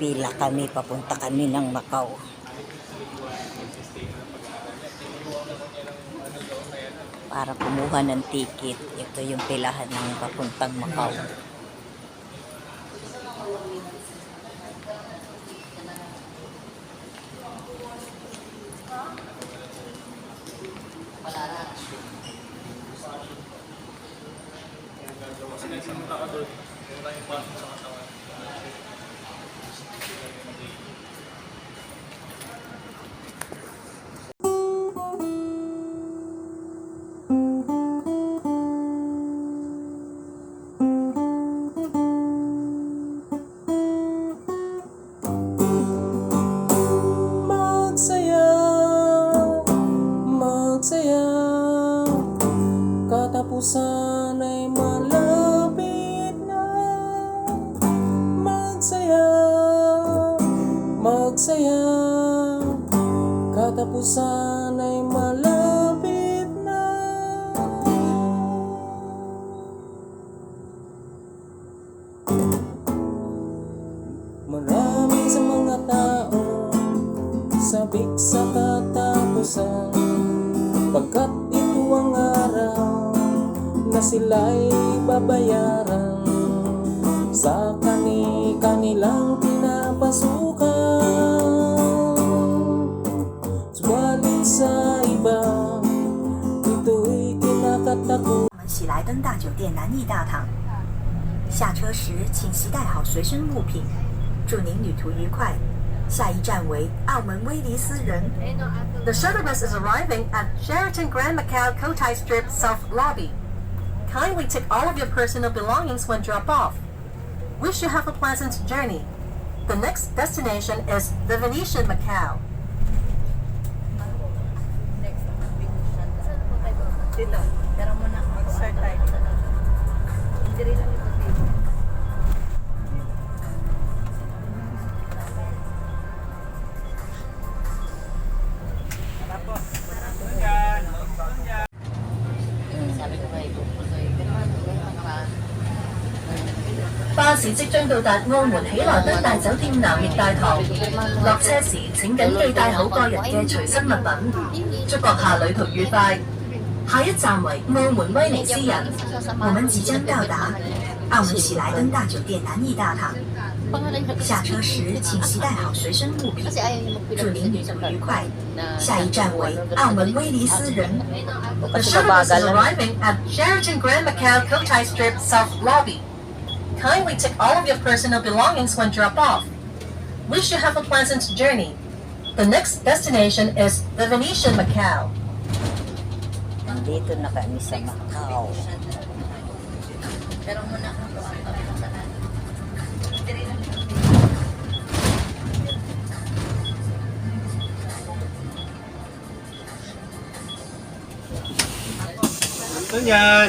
pila kami, papunta kami ng Macau. Para kumuha ng ticket. Ito yung pilahan ng papuntang Macau. Katapusan ay malapit na. Magsaya, magsaya. Katapusan ay malapit na. Marami sa mga tao sabik sa katapusan, pagkat ito ang araw na sila'y babayaran sa kanilang pinapasukan. Subalit sa iba, ito'y kinakatakutan. 我们喜来登大酒店南艺大堂，下车时请携带好随身物品，祝您旅途愉快。下一站为澳门威尼斯人。The shuttle bus is arriving at Sheraton Grand Macau Cotai Strip South Lobby. Kindly take all of your personal belongings when drop off. Wish you have a pleasant journey. The next destination is the Venetian Macau. Dito, pero muna mag-start tayo dito. Hindi rin lang ito dito. Tapos, sabi ko kayo, pupuloy. Pero ano, para 巴士即將到達澳門喜來登大酒店南粵大堂，落車時請緊記帶好個人嘅隨身物品。祝閣下旅途愉快。下一站為澳門威尼斯人，我們即將到達澳門喜來登大酒店南藝大堂。下車時請攜帶好隨身物品，祝您旅途愉快。下一站為澳門威尼斯人。The shuttle bus is arriving at Sheraton Grand Macau Cotai Strip South Lobby. Kindly take all of your personal belongings when drop off. Wish you have a pleasant journey. The next destination is the Venetian Macau. Nandito na kami sa Macau. pero muna ako ang pagkasalan. Hindi rin lang ito dito. Ito yan.